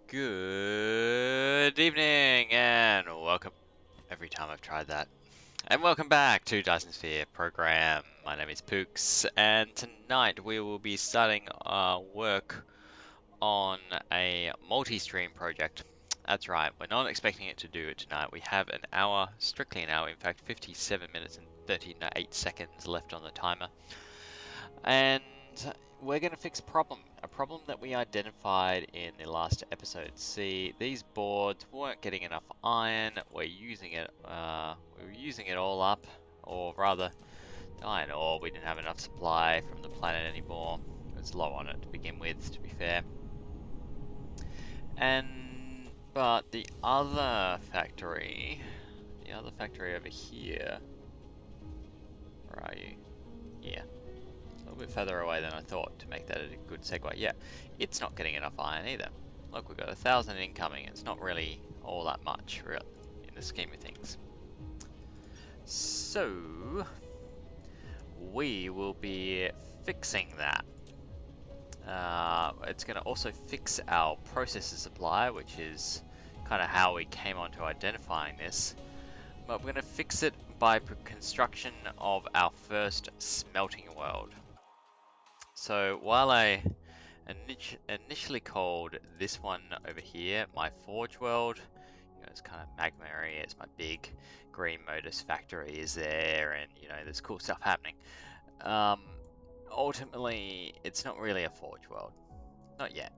Good evening and welcome. Every time I've tried that. And welcome back to Dyson Sphere program. My name is Pooks, and tonight we will be starting our work on a multi-stream project. That's right, we're not expecting it to do it tonight. We have an hour, strictly an hour, in fact 57 minutes and 38 seconds left on the timer. And we're going to fix a problem that we identified in the last episode. See, these boards weren't getting enough iron. We're using it all up, or rather, iron ore. We didn't have enough supply from the planet anymore. It was low on it to begin with, to be fair. But the other factory over here. Where are you? Yeah. A little bit further away than I thought to make that a good segue. Yeah, it's not getting enough iron either. Look, we've got 1,000 incoming. It's not really all that much, really, in the scheme of things. So, we will be fixing that. It's going to also fix our processor supply, which is kind of how we came onto identifying this. But we're going to fix it by construction of our first smelting world. So while I initially called this one over here my Forge World, it's kind of magma area, it's my big green Modus factory is there, and there's cool stuff happening. Ultimately, it's not really a Forge World, not yet.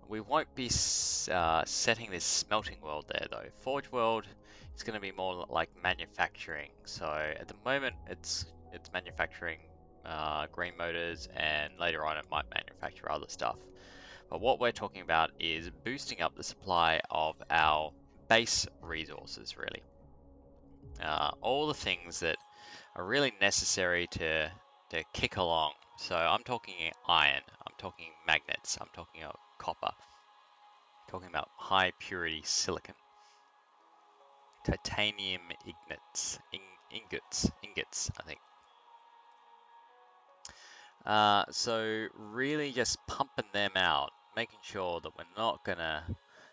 We won't be setting this smelting world there though. Forge World is going to be more like manufacturing. So at the moment, it's manufacturing green motors, and later on it might manufacture other stuff. But what we're talking about is boosting up the supply of our base resources, really. All the things that are really necessary to kick along. So I'm talking iron, I'm talking magnets, I'm talking copper, I'm talking about high purity silicon, titanium ingots, I think. So really just pumping them out, making sure that we're not gonna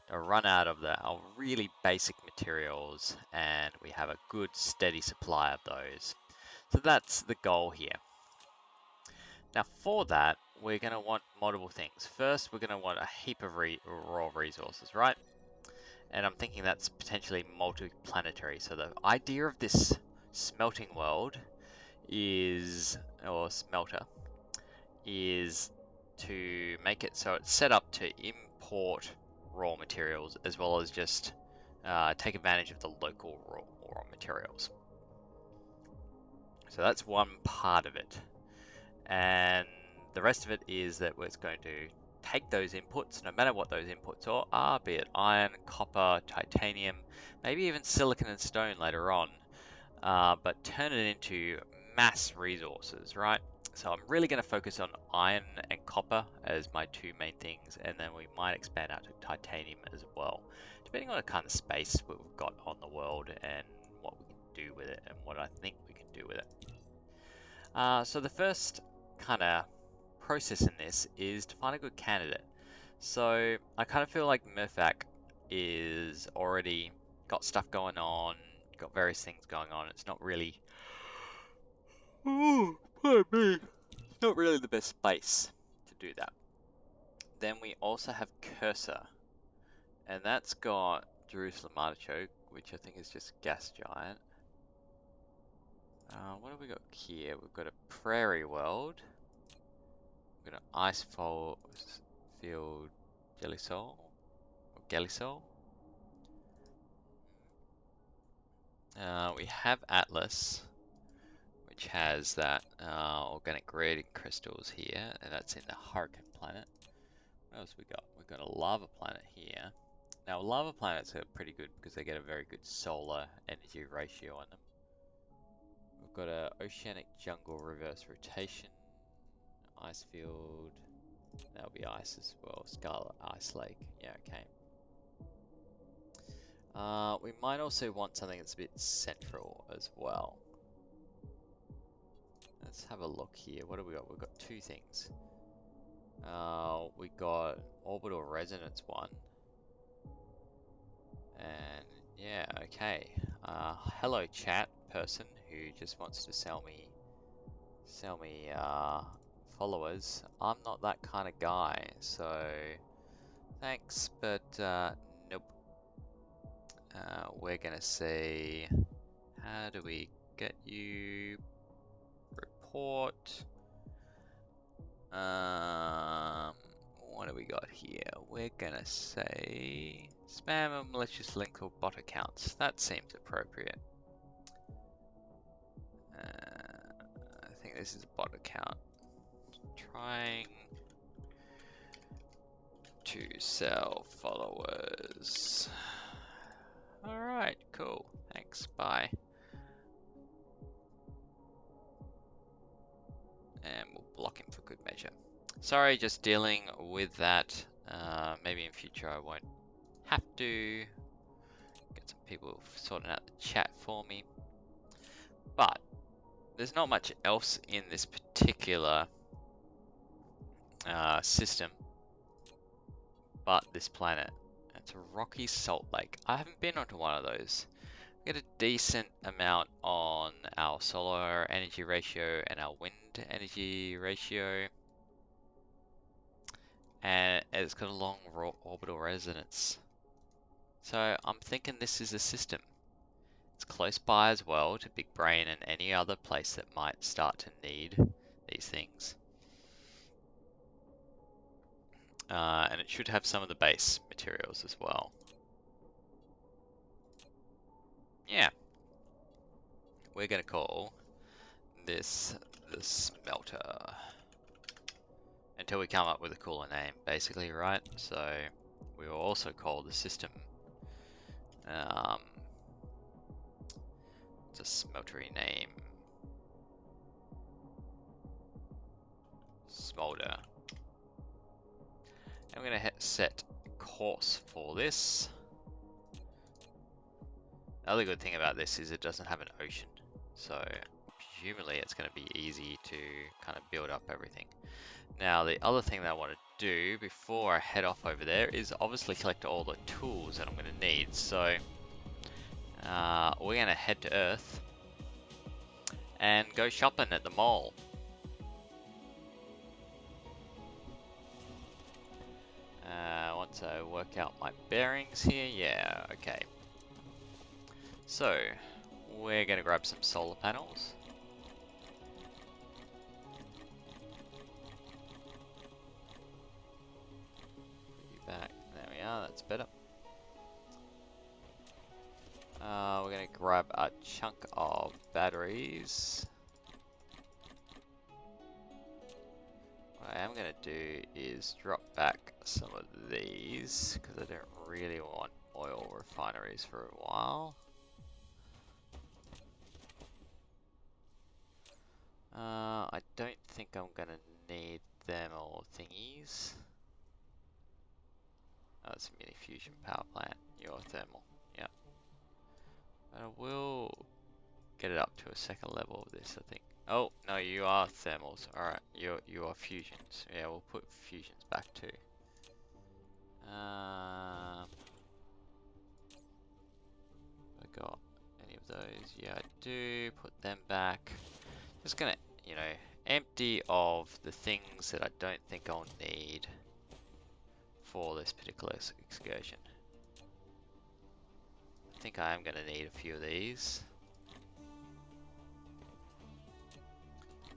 run out of our really basic materials, and we have a good steady supply of those. So that's the goal here. Now for that, we're going to want multiple things. First, we're going to want a heap of raw resources, right? And I'm thinking that's potentially multi-planetary. So the idea of this smelting world or smelter, is to make it so it's set up to import raw materials as well as just take advantage of the local raw materials. So that's one part of it. And the rest of it is that it's going to take those inputs, no matter what those inputs are, be it iron, copper, titanium, maybe even silicon and stone later on, but turn it into mass resources, right? So I'm really going to focus on iron and copper as my two main things, and then we might expand out to titanium as well, depending on the kind of space we've got on the world and what we can do with it and what I think we can do with it. So the first kind of process in this is to find a good candidate. So I kind of feel like Murphac is already got stuff going on, got various things going on. It's not really, pardon me, not really the best place to do that. Then we also have Cursor, and that's got Jerusalem Artichoke, which I think is just Gas Giant. What have we got here? We've got a Prairie World. We've got an Ice Field Jellisol, or Gellisol. We have Atlas, which has that organic gradient crystals here, and that's in the Hurricane planet. What else we got? We've got a lava planet here. Now, lava planets are pretty good because they get a very good solar energy ratio on them. We've got a oceanic jungle reverse rotation, ice field. That'll be ice as well. Scarlet Ice Lake. Yeah, okay. We might also want something that's a bit central as well. Let's have a look here. What have we got? We've got two things. We got orbital resonance one. And yeah, okay. Hello chat person who just wants to sell me followers. I'm not that kind of guy, so thanks, but nope. We're gonna see, how do we get you report? What do we got here? We're gonna say spam and malicious link or bot accounts. That seems appropriate. I think this is a bot account. Trying to sell followers. Alright, cool. Thanks, bye. And we'll block him for good measure. Sorry, just dealing with that. Maybe in future I won't have to. Get some people sorting out the chat for me. But there's not much else in this particular system but this planet. It's a rocky salt lake. I haven't been onto one of those. We get a decent amount on our solar energy ratio and our wind energy ratio. And it's got a long orbital resonance. So I'm thinking this is a system. It's close by as well to Big Brain and any other place that might start to need these things. And it should have some of the base materials as well. Yeah. We're going to call this the Smelter. Until we come up with a cooler name, basically, right? So we will also call the system it's a smeltery name. Smolder. I'm going to set course for this. The other good thing about this is it doesn't have an ocean, so presumably it's going to be easy to kind of build up everything. Now the other thing that I want to do before I head off over there is obviously collect all the tools that I'm going to need. So we're going to head to Earth and go shopping at the mall. Once I work out my bearings here, yeah, okay. So, we're going to grab some solar panels. Put you back, there we are, that's better. We're going to grab a chunk of batteries. What I am going to do is drop back some of these because I don't really want oil refineries for a while. I don't think I'm going to need them or thingies. Oh, it's a mini fusion power plant. You're thermal. Yep. But I will get it up to a second level of this, I think. Oh, no, you are thermals. Alright, you are fusions. Yeah, we'll put fusions back too. I got any of those? Yeah, I do. Put them back. Just gonna, you know, empty of the things that I don't think I'll need for this particular excursion. I think I am gonna need a few of these.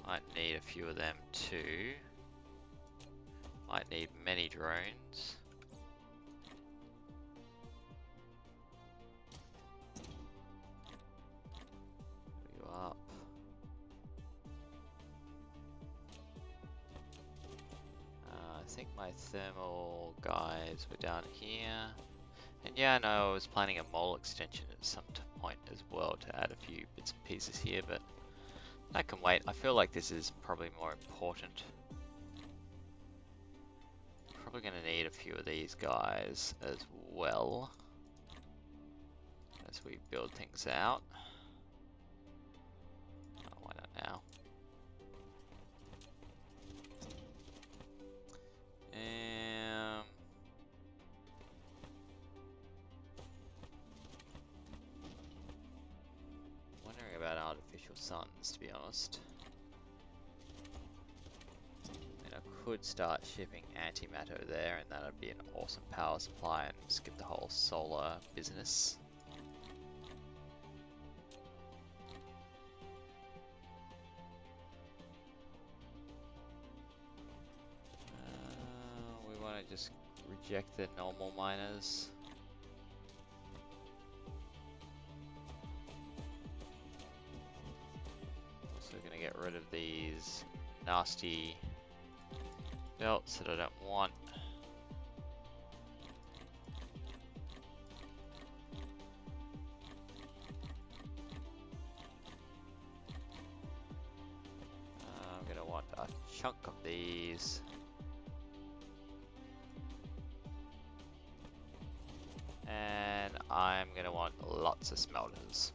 Might need a few of them too. Might need many drones. Put you up. I think my thermal guys were down here. And yeah, I know I was planning a mole extension at some point as well to add a few bits and pieces here, but that can wait. I feel like this is probably more important. Probably going to need a few of these guys as well as we build things out. Oh, why not now? suns, to be honest. And I could start shipping antimatter there, and that would be an awesome power supply and skip the whole solar business. We want to just reject the normal miners. Also going to get rid of these nasty belts that I don't want. I'm going to want a chunk of these. And I'm going to want lots of smelters.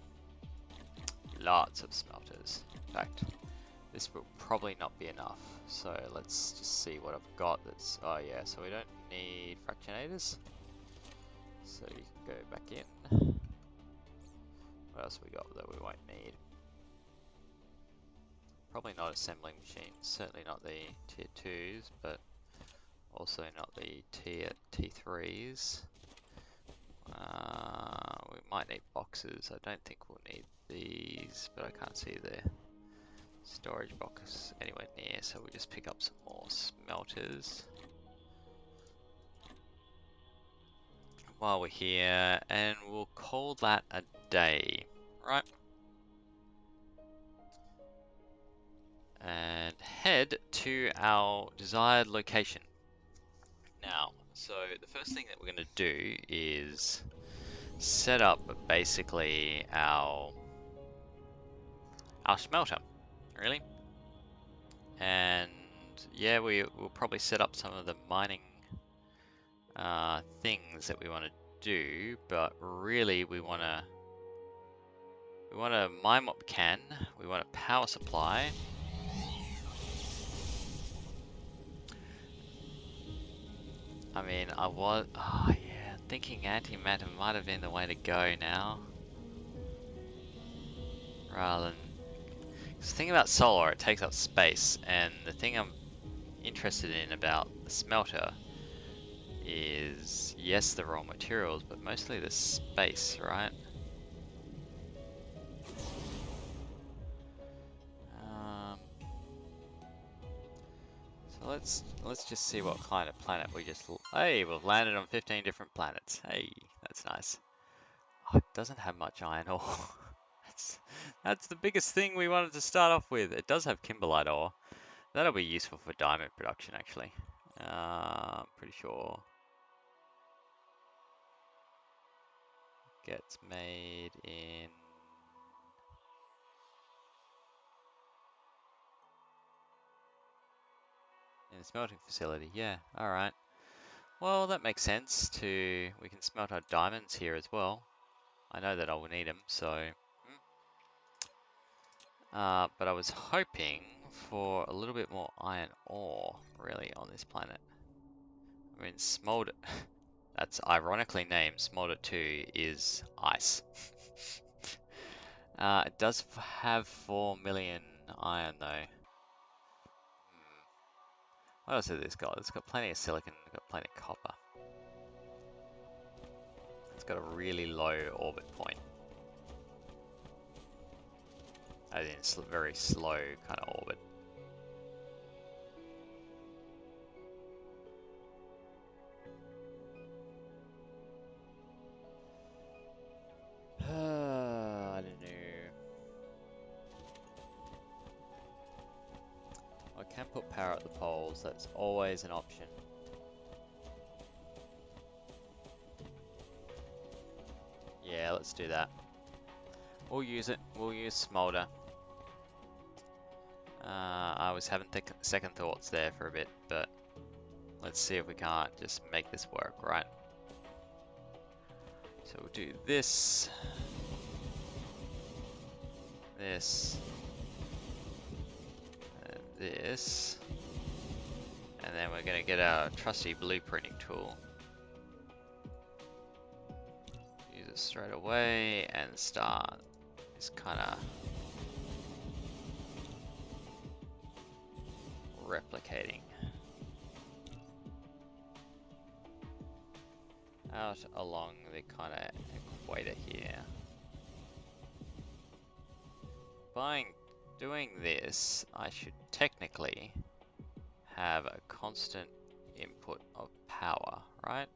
Lots of smelters. In fact, this will probably not be enough. So let's just see what I've got that's... Oh yeah, so we don't need fractionators. So you can go back in. What else we got that we won't need? Probably not assembling machines. Certainly not the tier 2s, but also not the tier T3s. We might need boxes. I don't think we'll need these, but I can't see the storage box anywhere near, so we'll just pick up some more smelters while we're here, and we'll call that a day, right? And head to our desired location. Now, so the first thing that we're going to do is set up basically our smelter, really. And yeah, we'll probably set up some of the mining things that we want to do, but really we want to mine what we can. We want a power supply. I mean, oh yeah, thinking antimatter might have been the way to go now, rather than. Because the thing about solar, it takes up space, and the thing I'm interested in about the smelter is, yes, the raw materials, but mostly the space, right? So let's just see what kind of planet we just... Hey, we've landed on 15 different planets. Hey, that's nice. Oh, it doesn't have much iron ore. That's the biggest thing we wanted to start off with. It does have kimberlite ore. That'll be useful for diamond production, actually. I'm pretty sure. Gets made in... the smelting facility. Yeah, alright. Well, that makes sense to... We can smelt our diamonds here as well. I know that I will need them, so... but I was hoping for a little bit more iron ore, really, on this planet. I mean, Smolder... That's ironically named. Smolder 2 is ice. It does have 4 million iron, though. What else has this got? It's got plenty of silicon, it's got plenty of copper. It's got a really low orbit point. As in, it's a very slow kind of orbit. I don't know. I can put power at the poles, that's always an option. Yeah, let's do that. We'll use it. We'll use Smolder. I was having second thoughts there for a bit, but let's see if we can't just make this work, right? So we'll do this, this, and this, and then we're going to get our trusty blueprinting tool. Use it straight away and start this kind of replicating out along the kind of equator here. By doing this, I should technically have a constant input of power, right?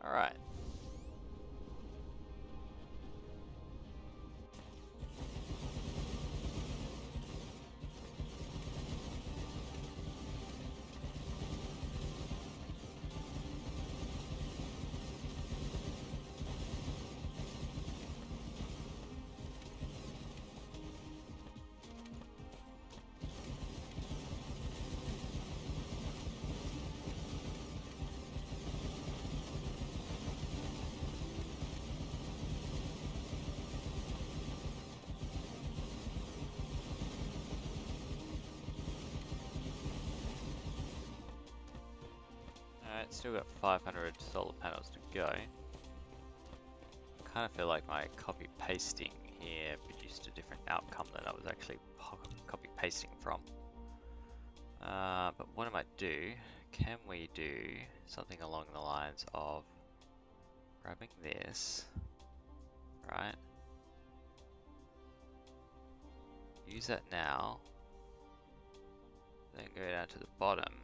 All right. Alright, still got 500 solar panels to go. Kind of feel like my copy pasting here produced a different outcome than I was actually copy pasting from. But what I might do, can we do something along the lines of grabbing this, right? Use that now, then go down to the bottom.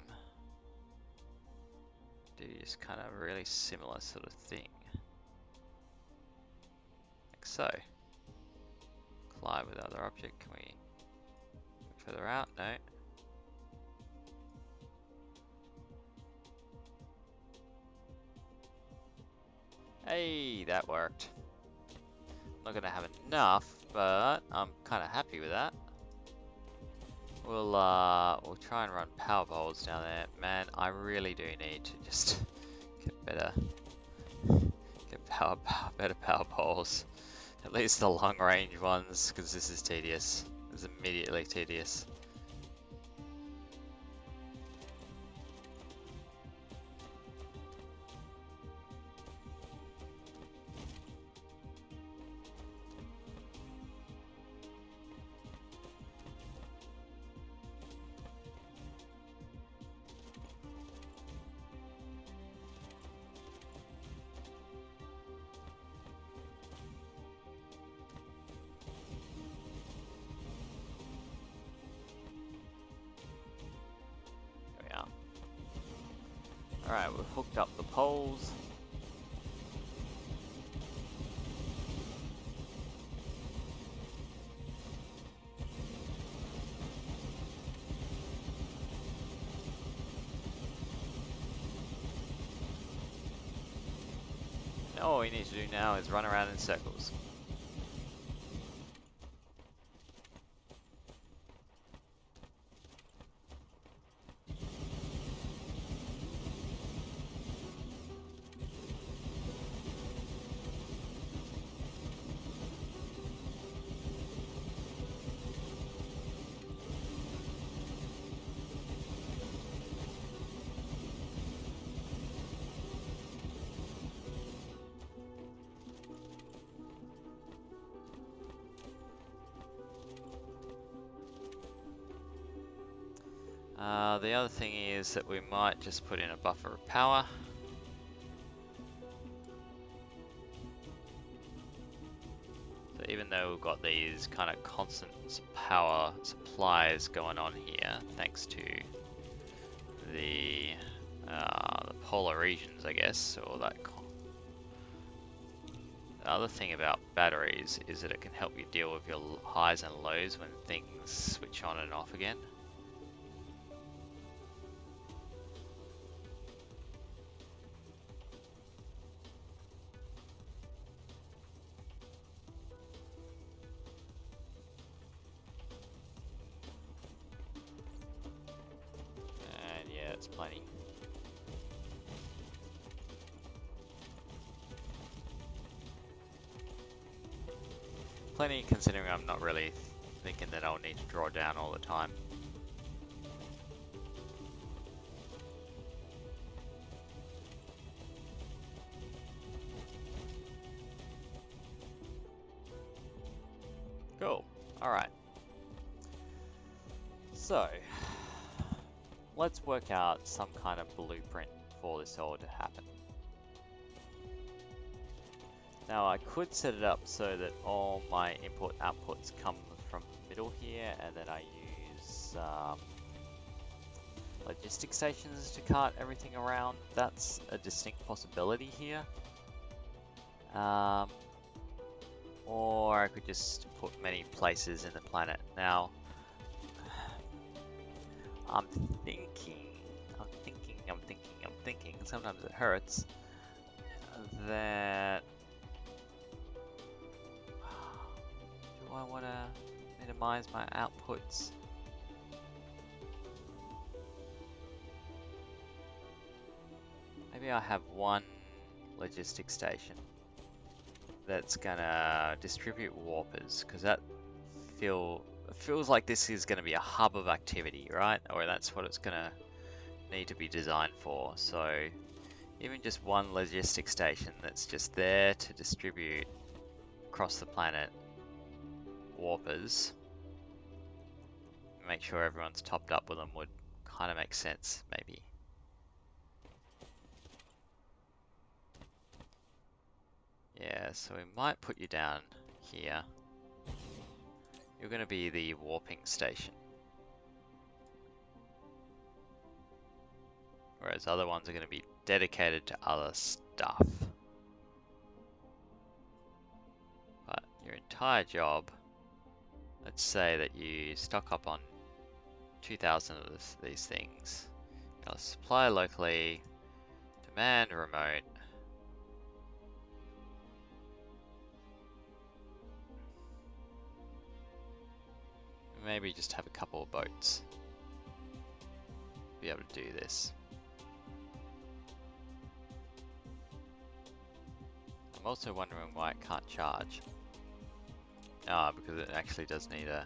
Do just kind of a really similar sort of thing. Like so. Collide with other object, can we move further out? No. Hey, that worked. Not gonna have enough, but I'm kind of happy with that. We'll try and run power poles down there. Man, I really do need to just get better power poles. At least the long range ones, because this is tedious. It's immediately tedious. Alright, we've hooked up the poles. Now all we need to do now is run around in circles. The other thing is that we might just put in a buffer of power. So even though we've got these kind of constant power supplies going on here, thanks to the polar regions, I guess, or that. The other thing about batteries is that it can help you deal with your highs and lows when things switch on and off again. That's plenty. Plenty considering I'm not really thinking that I'll need to draw down all the time. Cool. Alright. So, let's work out some kind of blueprint for this all to happen. Now I could set it up so that all my input outputs come from the middle here, and then I use logistic stations to cart everything around. That's a distinct possibility here. Or I could just put many places in the planet. Now, I'm thinking, sometimes it hurts, that do I want to minimize my outputs? Maybe I have one logistic station that's gonna distribute warpers, because that feels like this is gonna be a hub of activity, right? Or that's what it's gonna need to be designed for. So even just one logistic station that's just there to distribute across the planet warpers, make sure everyone's topped up with them, would kind of make sense, maybe. Yeah, so we might put you down here. You're going to be the warping station. Whereas other ones are going to be dedicated to other stuff. But your entire job, let's say that you stock up on 2,000 of these things. You'll supply locally, demand remote. Maybe just have a couple of boats to be able to do this. I'm also wondering why it can't charge. Ah, because it actually does need a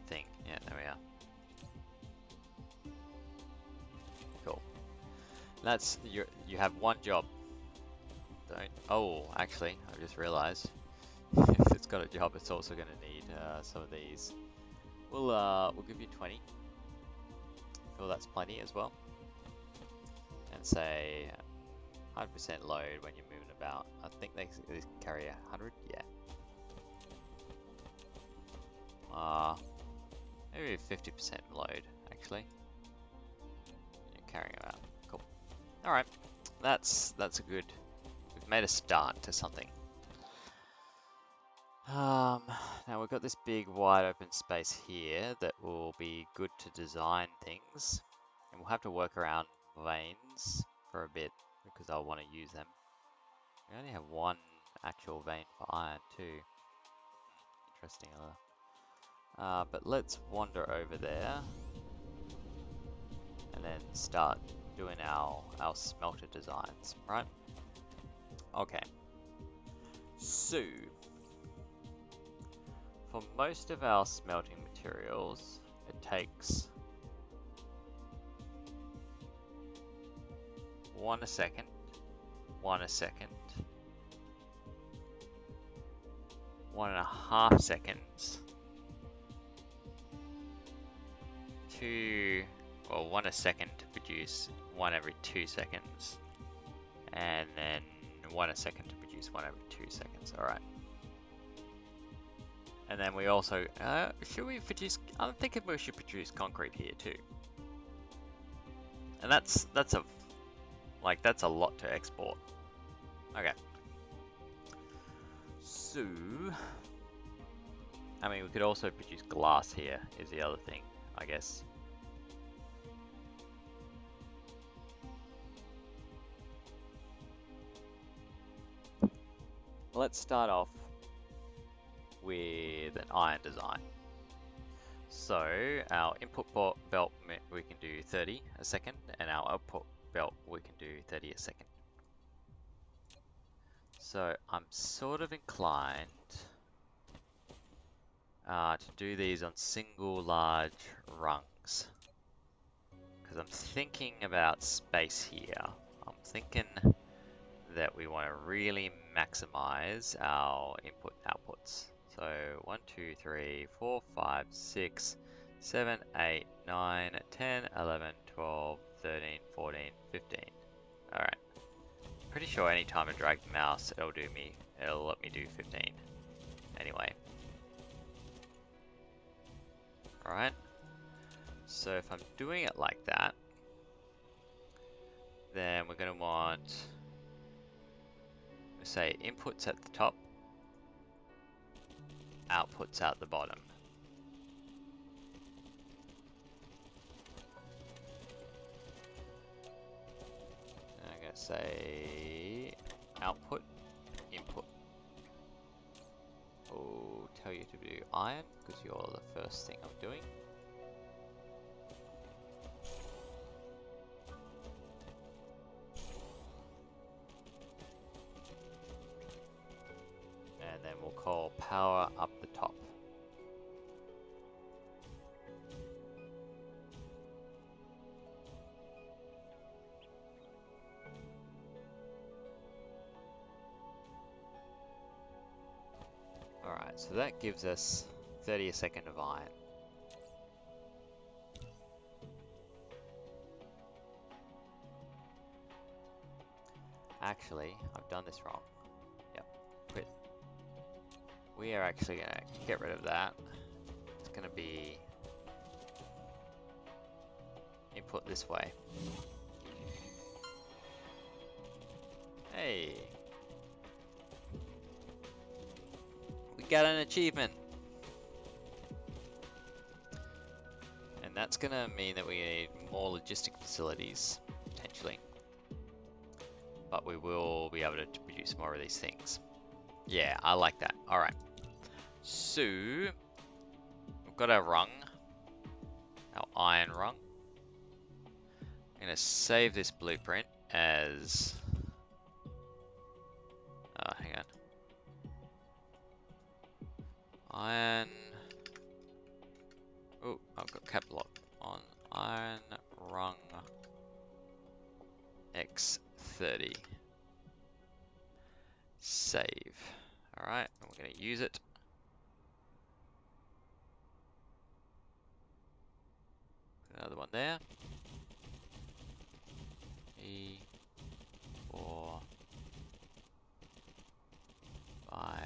thing. Yeah, there we are. Cool. That's you have one job. Don't. Oh, actually, I just realized if it's got a job, it's also going to need some of these. We'll give you 20. Feel that's plenty as well. And say 100% load when you're moving about. I think they carry 100. Yeah. Maybe 50% load actually. You're carrying them out. Cool. All right. That's a good. We've made a start to something. Now we've got this big wide open space here that will be good to design things, and we'll have to work around veins for a bit because I'll want to use them. We only have one actual vein for iron too. Interesting. But let's wander over there and then start doing our smelter designs, right? Okay. So for most of our smelting materials, it takes 1 second, 1 second, 1.5 seconds, 1 second to produce 1 every 2 seconds, and then 1 second to produce 1 every 2 seconds. All right. And then we also, should we produce, I'm thinking we should produce concrete here too. And that's a lot to export. Okay. So, I mean, we could also produce glass here, is the other thing, I guess. Let's start off with an iron design. So our input belt we can do 30 a second, and our output belt we can do 30 a second. So I'm sort of inclined to do these on single large rungs, because I'm thinking about space here. I'm thinking that we want to really maximize our input outputs. So 1, 2, 3, 4, 5, 6, 7, 8, 9, 10, 11, 12, 13, 14, 15. Alright. Pretty sure anytime I drag the mouse, it'll let me do 15. Anyway. Alright. So if I'm doing it like that, then we're going to want, say, inputs at the top, outputs at the bottom. I'm going to say output, input. I'll tell you to do iron, because you're the first thing I'm doing. And then we'll call power up the top. Alright, so that gives us 30 a second of iron. Actually, I've done this wrong. Yep, quit. We are actually going to get rid of that. It's going to be input this way. Hey! We got an achievement! And that's going to mean that we need more logistic facilities, potentially. But we will be able to produce more of these things. Yeah, I like that. Alright. So, we've got our rung. Our iron rung. I'm going to save this blueprint as... hang on. Iron... Oh, I've got cap lock on. Iron rung X30. Save. Alright, and we're going to use it. Another one there. E, 4, 5,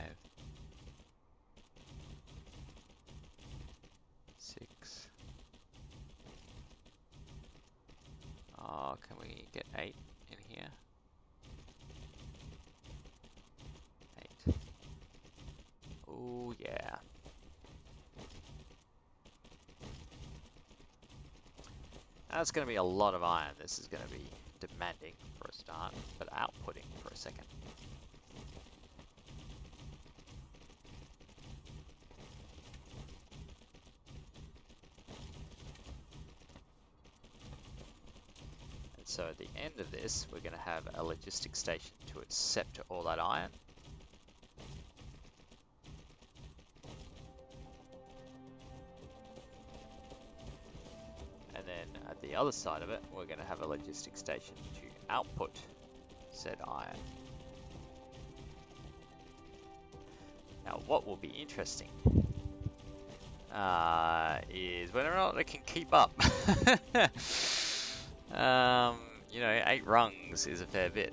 6. Oh, can we get 8 in here? 8. Oh, yeah. That's going to be a lot of iron. This is going to be demanding for a start, but outputting for a second. And so at the end of this, we're going to have a logistics station to accept all that iron. And then at the other side of it, we're going to have a logistics station to output said iron. Now, what will be interesting is whether or not it can keep up. You know, 8 rungs is a fair bit.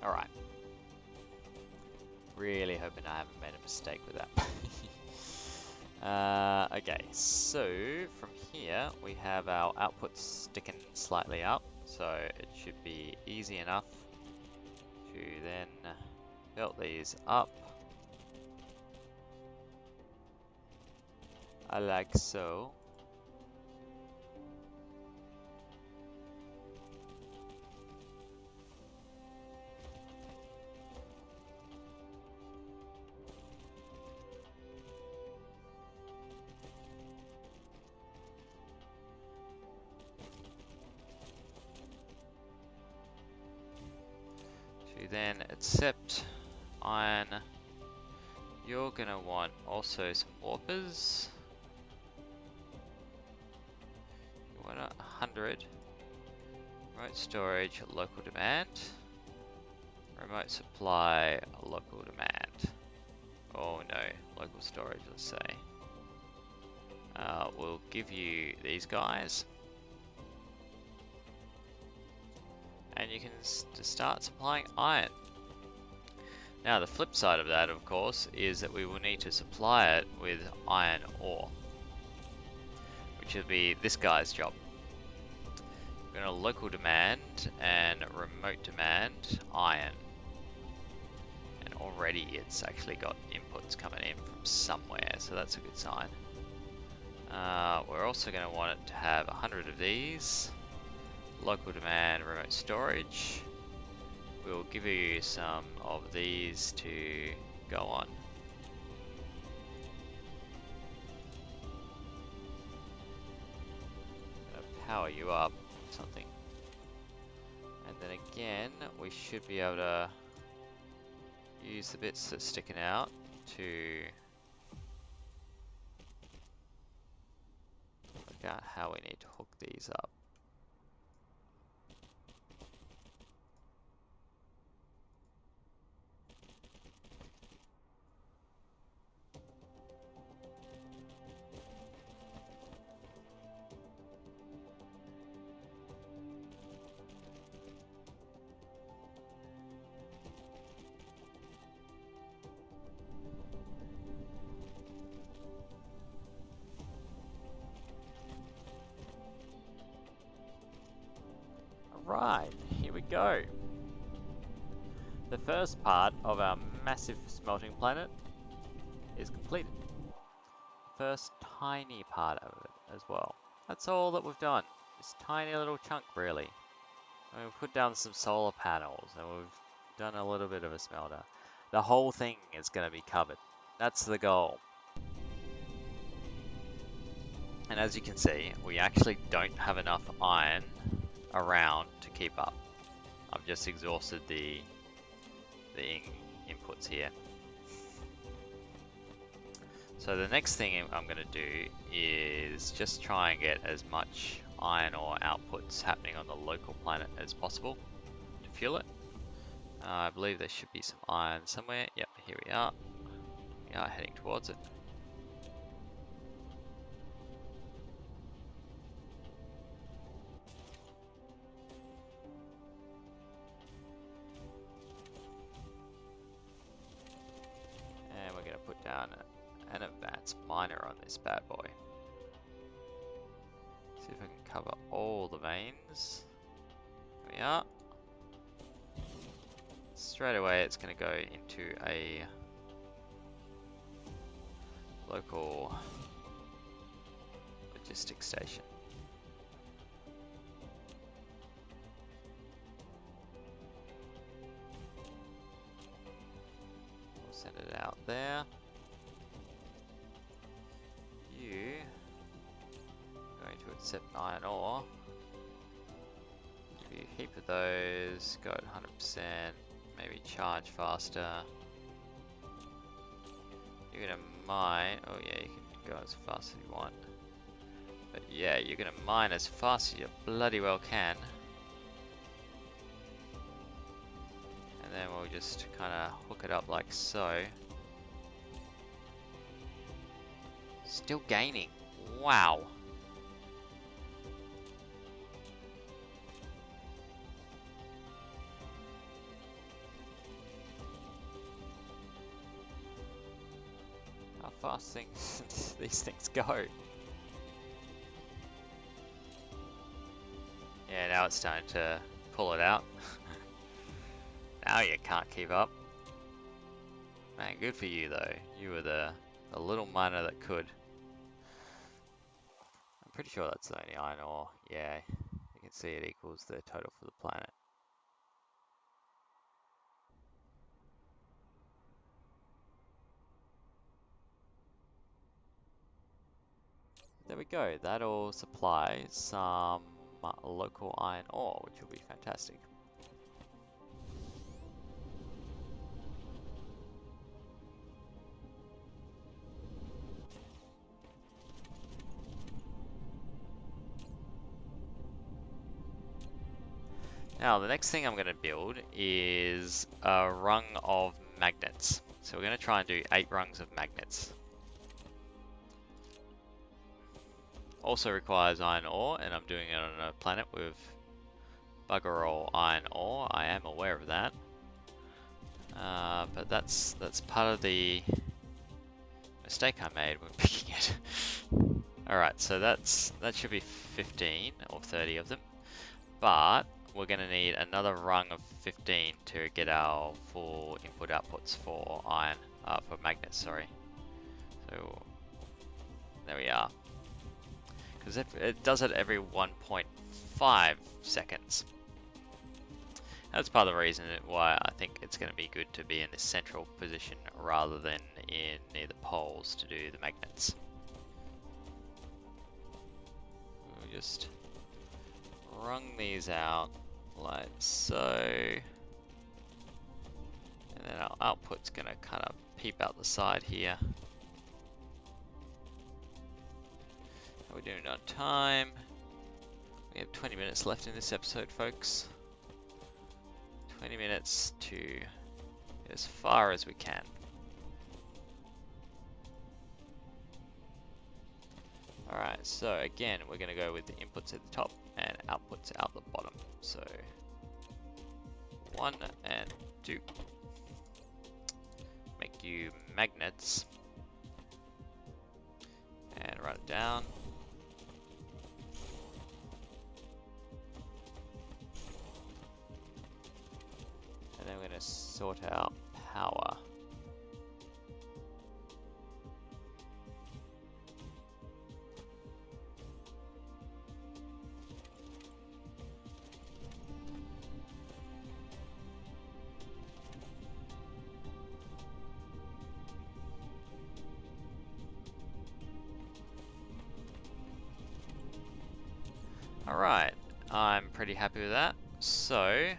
Alright. Really hoping I haven't made a mistake with that. Okay, so from here we have our outputs sticking slightly up, so it should be easy enough to then build these up like so. To then accept iron, you're gonna want also some warpers. You want 100. Remote storage, local demand. Remote supply, local demand. Oh no, local storage, let's say. We'll give you these guys. And you can start supplying iron. Now the flip side of that, of course, is that we will need to supply it with iron ore, which will be this guy's job. We're going to local demand and remote demand iron. And already it's actually got inputs coming in from somewhere, so that's a good sign. We're also going to want it to have 100 of these. Local demand, remote storage. We'll give you some of these to go on. Power you up with something. And then again, we should be able to use the bits that's sticking out to work out how we need to hook these up. Right, here we go. The first part of our massive smelting planet is completed. First tiny part of it as well. That's all that we've done. This tiny little chunk, really. And we've put down some solar panels, and we've done a little bit of a smelter. The whole thing is going to be covered. That's the goal. And as you can see, we actually don't have enough iron around to keep up. I've just exhausted the inputs here. So the next thing I'm going to do is just try and get as much iron ore outputs happening on the local planet as possible to fuel it. I believe there should be some iron somewhere. Yep, here we are. We are heading towards it. And we're going to put down an advanced miner on this bad boy. See if I can cover all the veins. Here we are. Straight away it's going to go into a local logistics station. We'll send it out there. You going to accept iron ore. Give you a heap of those, go at 100%, maybe charge faster. You're gonna mine, oh yeah, you can go as fast as you want. But yeah, you're gonna mine as fast as you bloody well can. And then we'll just kinda hook it up like so. Still gaining, wow. fast these things go. Yeah, now it's time to pull it out. Now you can't keep up. Man, good for you though. You were the little miner that could. I'm pretty sure that's the only iron ore. Yeah, you can see it equals the total for the planet. There we go. That'll supply some local iron ore, which will be fantastic. Now, the next thing I'm going to build is a rung of magnets. So we're going to try and do 8 rungs of magnets. Also requires iron ore, and I'm doing it on a planet with bugger all iron ore. I am aware of that. But that's part of the mistake I made when picking it. Alright, so that should be 15 or 30 of them. But we're going to need another rung of 15 to get our full input outputs for iron, for magnets, sorry. So there we are. Because it does it every 1.5 seconds. That's part of the reason why I think it's going to be good to be in this central position rather than near the poles to do the magnets. We'll just wrung these out like so. And then our output's going to kind of peep out the side here. We're doing it on time. We have 20 minutes left in this episode, folks. 20 minutes to get as far as we can. Alright, so again, we're going to go with the inputs at the top and outputs out the bottom. So 1 and 2. Make you magnets. And write it down. And then we're going to sort out power. Alright, I'm pretty happy with that. So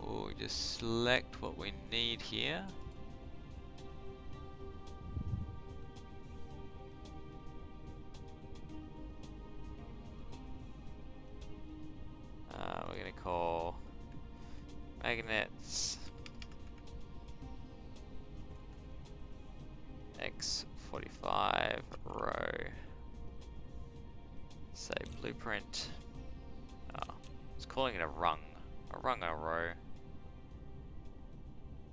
we'll just select what we need here. We're going to call magnets X45 row. Say blueprint. Oh, it's calling it a rung and a row.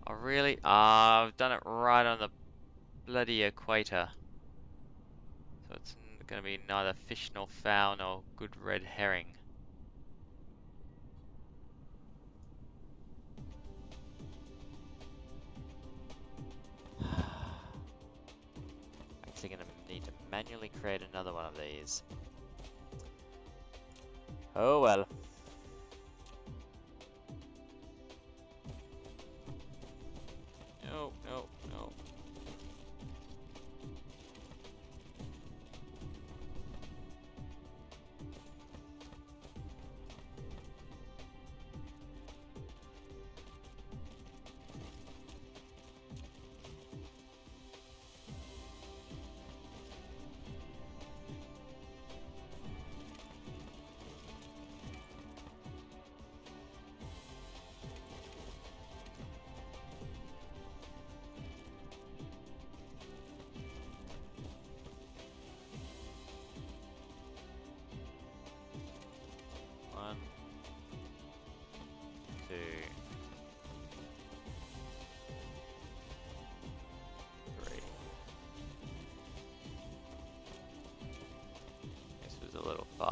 Oh really? Ah, I've done it right on the bloody equator. So it's going to be neither fish nor fowl nor good red herring. Actually going to need to manually create another one of these. Oh well. No, no, no.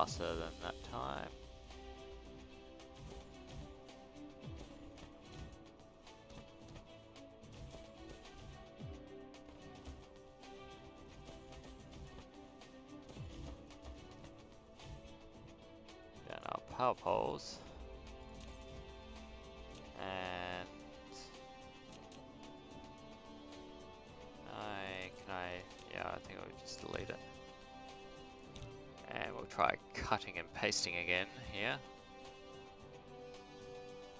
faster than that time. Down our power poles. And yeah, I think I'll just delete it. And we'll try cutting and pasting again here.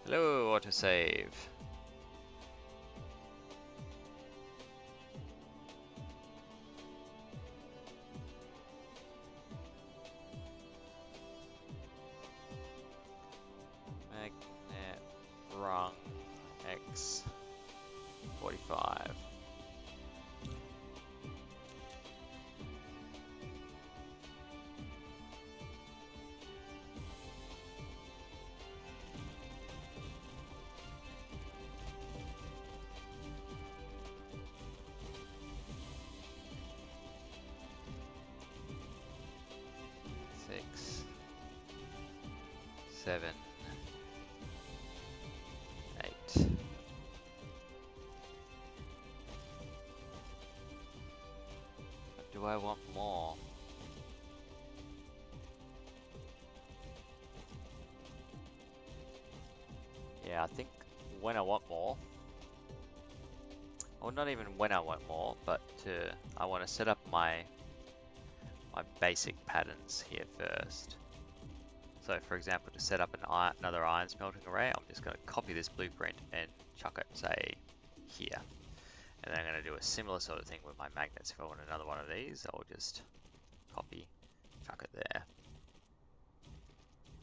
Hello, autosave. Magnet rung X 45. Six, 7, 8. Do I want more? Yeah, I think when I want more, or not even when I want more, but I want to set up my basic patterns here first. So for example, to set up another iron smelting array, I'm just going to copy this blueprint and chuck it, say, here. And then I'm going to do a similar sort of thing with my magnets. If I want another one of these, I'll just copy, chuck it there,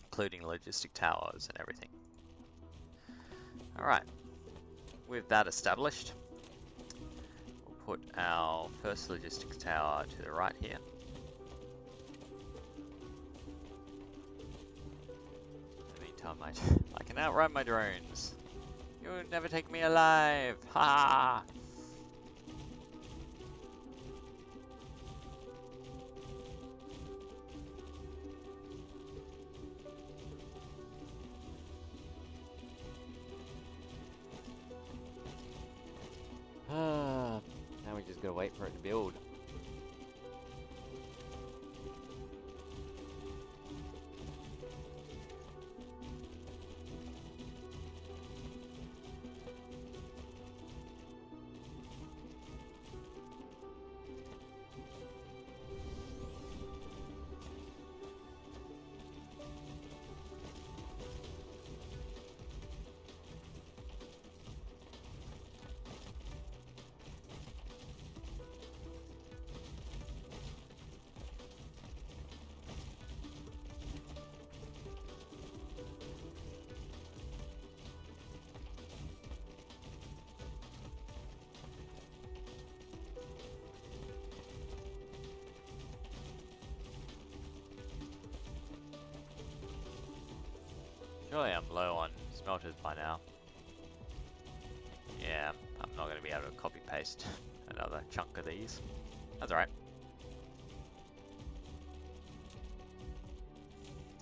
including logistic towers and everything. Alright, with that established, we'll put our first logistics tower to the right here. In the meantime, I can outrun my drones. You'll never take me alive! Ha! Now we just gotta wait for it to build. Surely I'm low on smelters by now. Yeah, I'm not going to be able to copy paste another chunk of these. That's alright.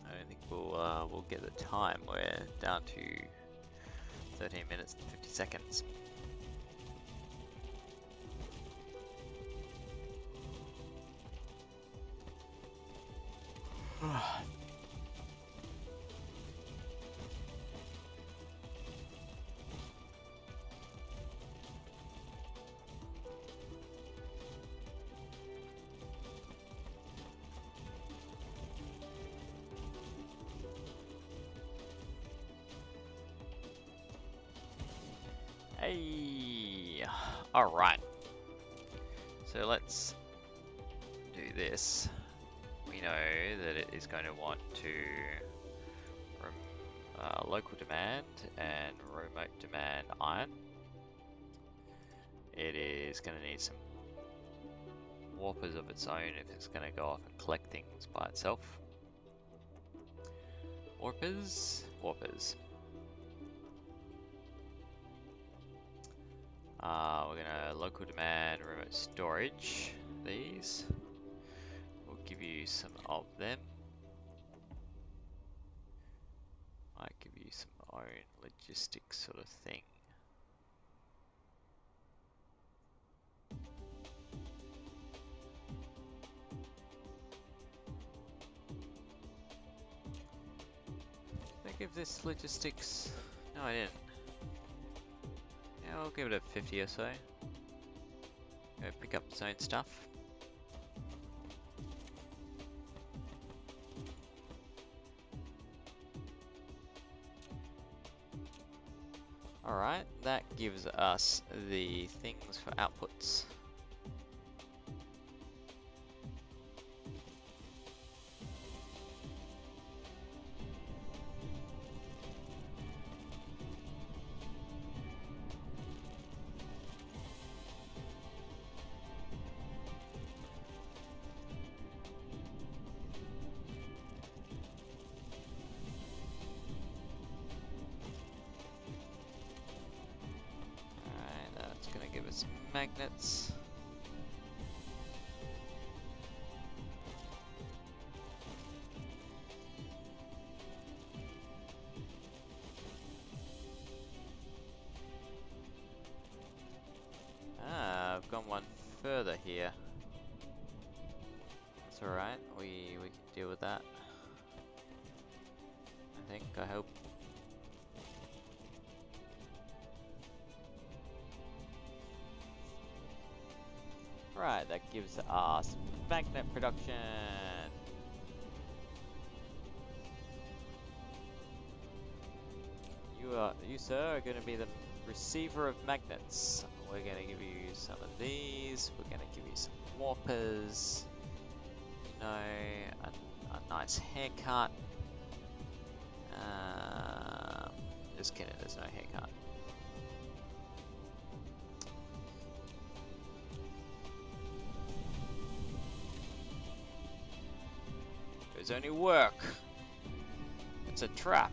I don't think we'll get the time. We're down to 13 minutes and 50 seconds. Hey, all right. So let's do this. We know that it is going to want to local demand and remote demand iron. It is going to need some warpers of its own if it's going to go off and collect things by itself. Warpers. We're going to local demand, remote storage these. We'll give you some of them. Might give you some own logistics sort of thing. Did I give this logistics? No, I didn't. Yeah, I'll give it a 50 or so. Go pick up its own stuff. Alright, that gives us the things for outputs. Give us magnets. I've gone one further here. That's alright, we can deal with that. I hope. Right, that gives us magnet production. You sir, are going to be the receiver of magnets. We're going to give you some of these. We're going to give you some warpers. You know, a nice haircut. Just kidding, there's no haircut. There's only work. It's a trap.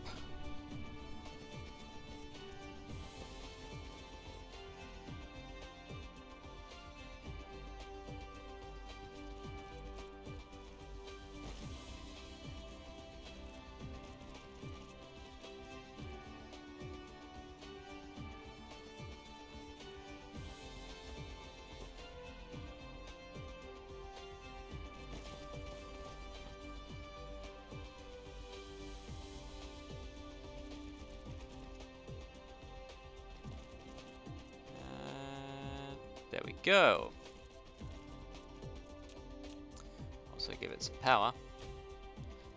There we go. Also give it some power.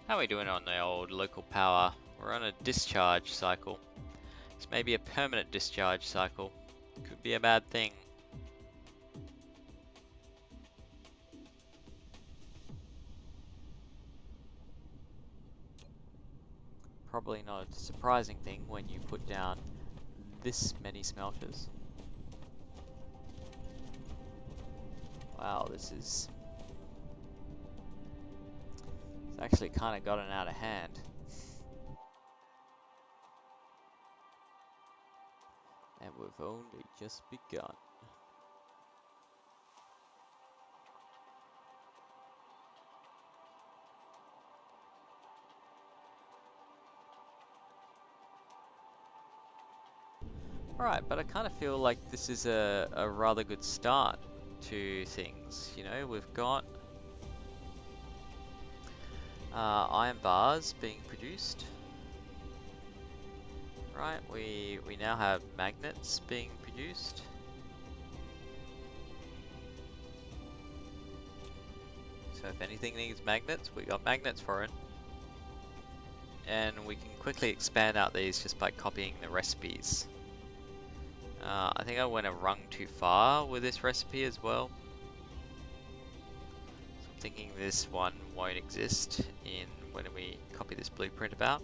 How are we doing on the old local power? We're on a discharge cycle. This may be a permanent discharge cycle. Could be a bad thing. Probably not a surprising thing when you put down this many smelters. Wow, this is... It's actually kind of gotten out of hand. And we've only just begun. Alright, but I kind of feel like this is a rather good start to things. You know, we've got iron bars being produced. Right, we now have magnets being produced. So if anything needs magnets, we got magnets for it. And we can quickly expand out these just by copying the recipes. I think I went a rung too far with this recipe as well. So I'm thinking this one won't exist in when we copy this blueprint about.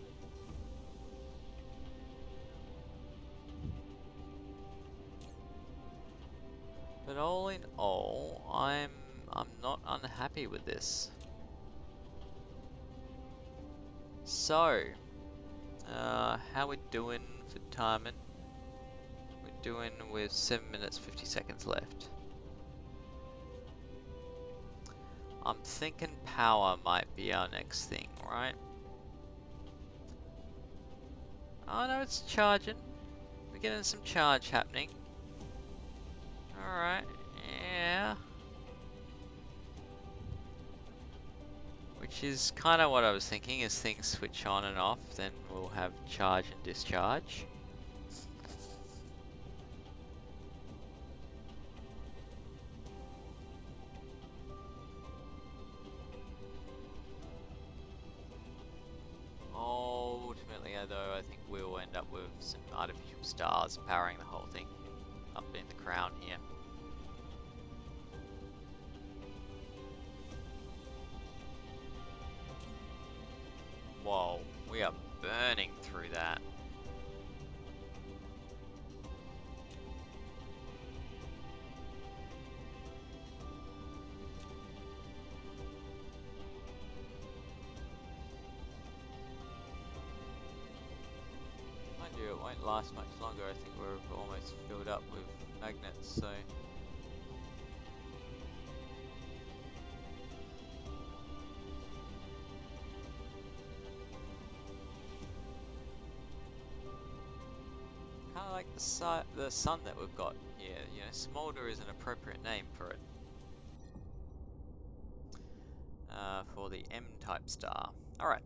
But all in all, I'm not unhappy with this. So, how we doing for timing? We're doing with 7 minutes 50 seconds left. I'm thinking power might be our next thing, right? Oh no, it's charging. We're getting some charge happening. Alright, yeah. Which is kind of what I was thinking, as things switch on and off, then we'll have charge and discharge. Ultimately, though, I think we'll end up with some artificial stars powering the whole thing up in the crown here. Whoa, we are burning through that. Mind you, it won't last much longer. I think we're almost filled up with magnets, so... Kind of like the sun that we've got here. You know, Smelter is an appropriate name for it. For the M-type star. Alright.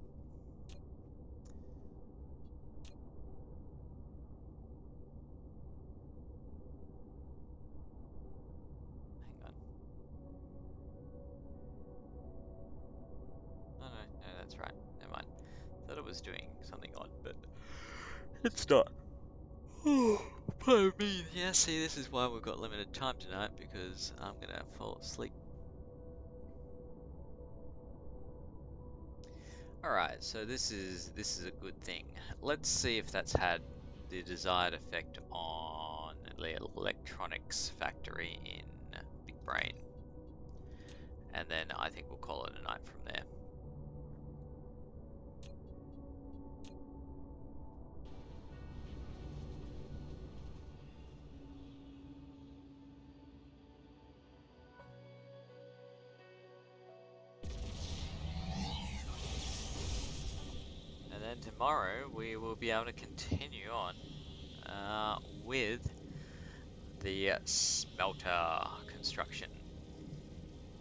Hang on. No, that's right. Never mind. Thought it was doing something odd, but it's not. Pardon me. Yeah, see, this is why we've got limited time tonight, because I'm gonna fall asleep. Alright, so this is a good thing. Let's see if that's had the desired effect on the electronics factory in Big Brain. And then I think we'll call it a night from there. And then tomorrow we will be able to continue on with the smelter construction.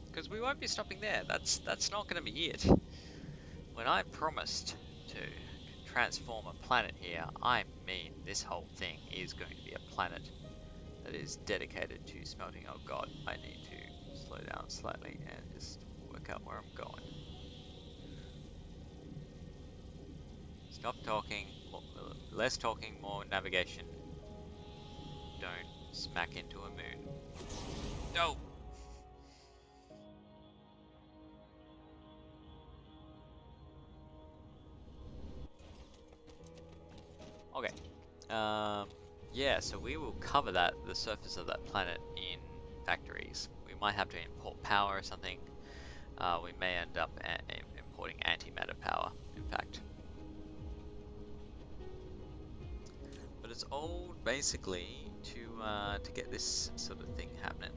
Because we won't be stopping there. That's not going to be it. When I promised to transform a planet here, I mean this whole thing is going to be a planet that is dedicated to smelting. Oh god, I need to slow down slightly and just work out where I'm going. Stop talking, less talking, more navigation. Don't smack into a moon. No! Okay. Yeah, so we will cover the surface of that planet in factories. We might have to import power or something. We may end up importing antimatter power, in fact. But it's all basically to get this sort of thing happening.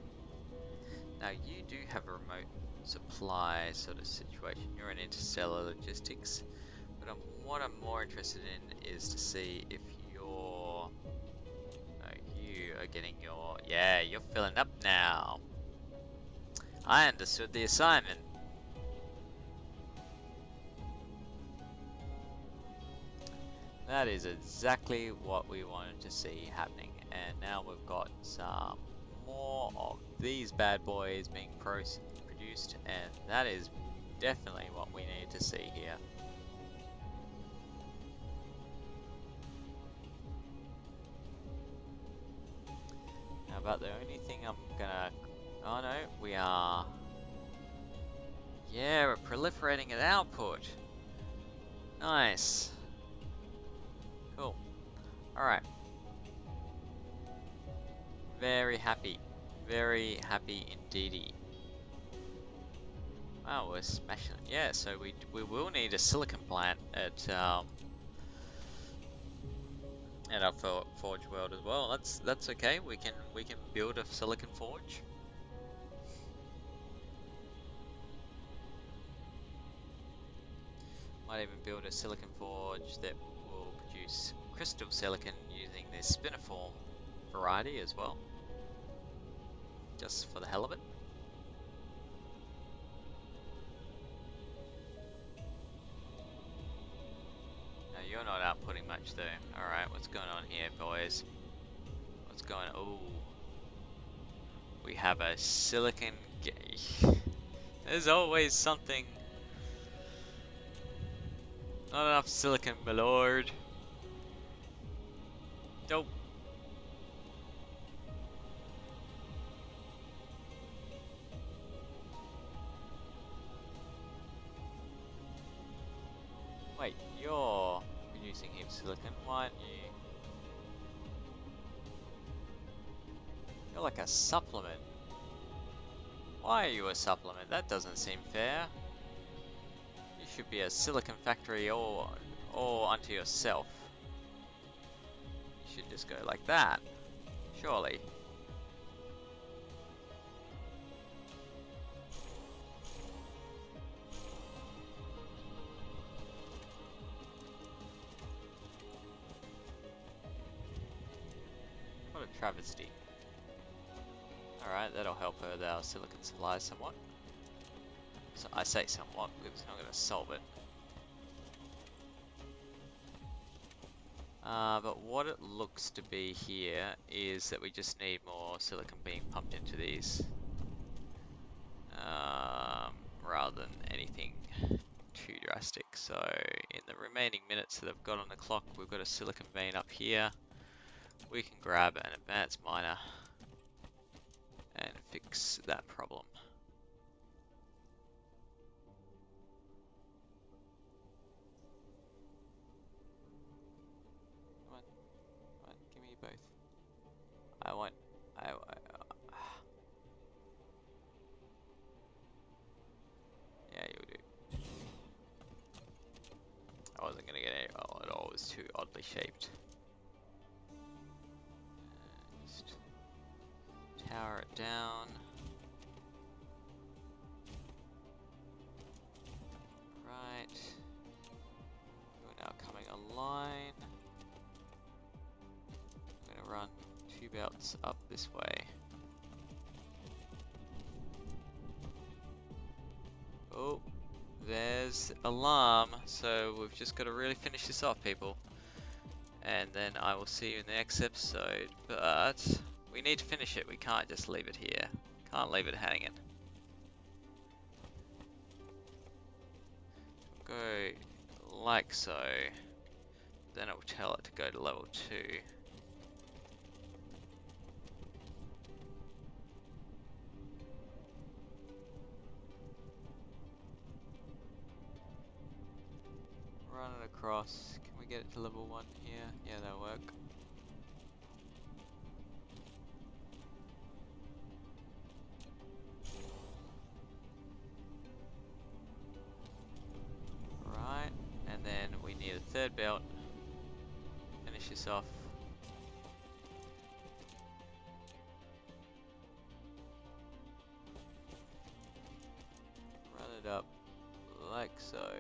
Now you do have a remote supply sort of situation. You're in interstellar logistics, but what I'm more interested in is to see if you are getting you're filling up now. I understood the assignment. That is exactly what we wanted to see happening, and now we've got some more of these bad boys being produced, and that is definitely what we need to see here. Now, about the only thing I'm gonna... Oh no, we are... Yeah, we're proliferating at output. Nice. Cool. Alright. Very happy. Very happy indeedy. Wow, we're smashing it. Yeah, so we will need a silicon plant at our forge world as well. That's okay. We can build a silicon forge. Might even build a silicon forge that will produce crystal silicon using the spiniform variety as well, just for the hell of it. No, you're not outputting much though. Alright, what's going on here, boys? What's going on? Ooh. We have a silicon There's always something. Not enough silicon, my lord. Nope. Wait, you're producing heaps of silicon, why aren't you? You're like a supplement. Why are you a supplement? That doesn't seem fair. You should be a silicon factory all unto yourself. You should just go like that, surely. What a travesty. Alright, that'll help with our silicon supply somewhat. So I say somewhat because it's not going to solve it. But what it looks to be here is that we just need more silicon being pumped into these. Rather than anything too drastic. So in the remaining minutes that I've got on the clock, we've got a silicon vein up here. We can grab an advanced miner and fix that problem. Come on, come on, give me both. I want. Yeah, you'll do. I wasn't gonna get it at all. It was too oddly shaped. Just tower it down. Right. We're now coming online. I'm gonna run 2 belts up this way. Oh, there's alarm, so we've just got to really finish this off, people. And then I will see you in the next episode, but we need to finish it. We can't just leave it here. Can't leave it hanging. Go like so. Then it will tell it to go to level 2. Run it across. Can we get it to level 1 here? Yeah, that'll work. Right, and then we need a 3rd belt. Finish this off. Run it up like so.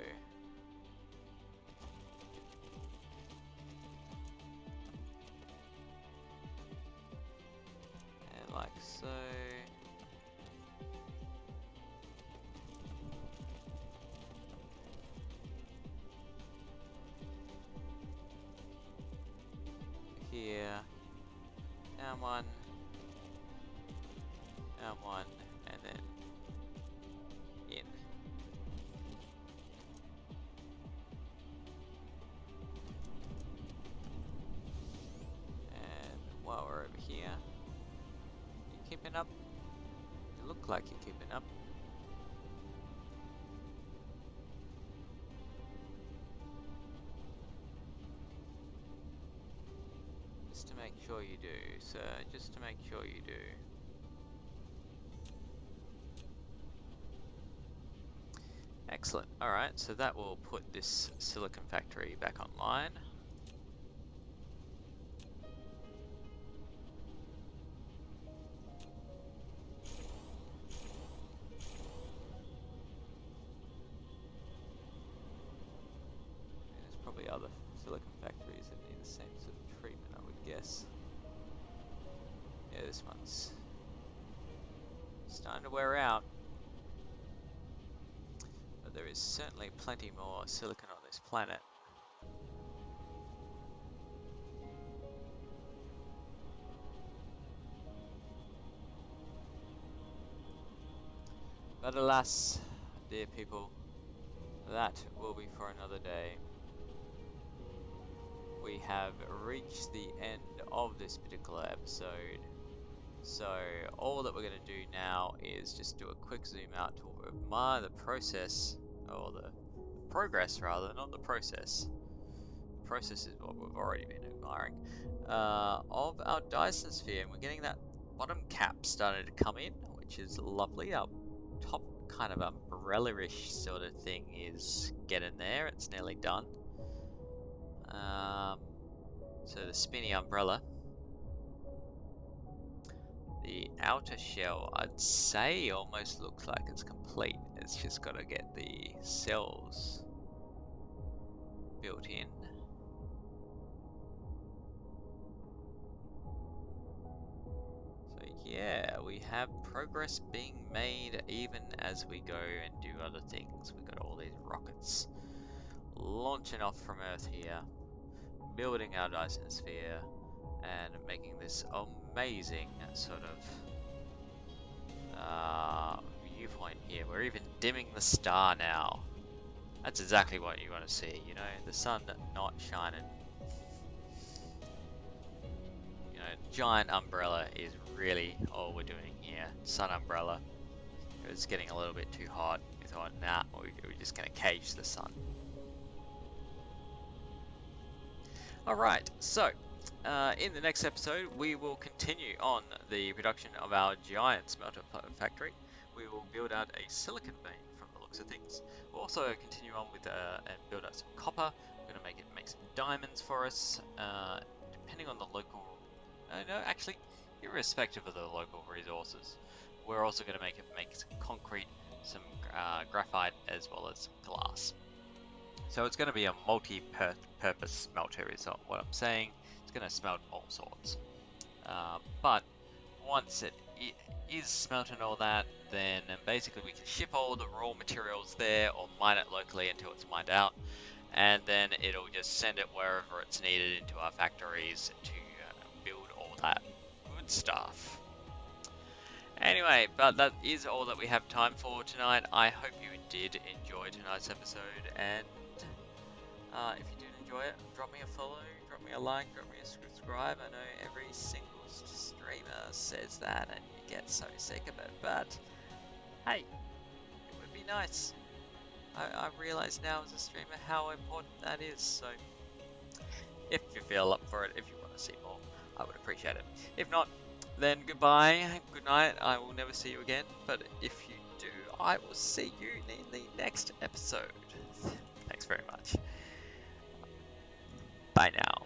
And like so. Here. Down 1. Down 1. And then in. And while we're over here, you keeping up? You look like you're keeping up. Just to make sure you do, sir. Just to make sure you do. Excellent. Alright, so that will put this silicon factory back online. There's probably other silicon factories that need the Same sort of treatment, I would guess. Yeah, this one's starting to wear out. But there is certainly plenty more silicon on this planet. But alas, dear people, that will be for another day. We have reached the end of this particular episode. So all that we're going to do now is just do a quick zoom out to admire the process, or the progress rather, not the process. The process is what we've already been admiring, of our Dyson sphere, and we're getting that bottom cap starting to come in, which is lovely. Our top kind of umbrella-ish sort of thing is getting there. It's nearly done. So the spinny umbrella. The outer shell, I'd say, almost looks like it's complete. It's just got to get the cells built in. So yeah, we have progress being made even as we go and do other things. We've got all these rockets launching off from Earth here, building our Dyson sphere, and making this amazing sort of viewpoint here. We're even dimming the star now. That's exactly what you want to see, you know, the sun not shining. You know, giant umbrella is really all we're doing here. Sun umbrella. It's getting a little bit too hot. We thought, nah, we're just going to cage the sun. Alright, so in the next episode we will continue on the production of our giant smelter factory. We will build out a silicon vein from the looks of things. We'll also continue on with and build out some copper. We're going to make some diamonds for us, depending on the local. No, actually, irrespective of the local resources, we're also going to make some concrete, some graphite, as well as some glass. So it's going to be a multi-purpose smelter is what I'm saying. It's going to smelt all sorts. But once it is smelting all that, then basically we can ship all the raw materials there or mine it locally until it's mined out. And then it'll just send it wherever it's needed into our factories to build all that good stuff. Anyway, but that is all that we have time for tonight. I hope you did enjoy tonight's episode, and if you did enjoy it, drop me a follow, drop me a like, drop me a subscribe. I know every single streamer says that and you get so sick of it, but hey, it would be nice. I realize now as a streamer how important that is, so if you feel up for it, if you want to see more, I would appreciate it. If not, then goodbye, good night, I will never see you again, but if you do, I will see you in the next episode. Thanks very much. Bye now.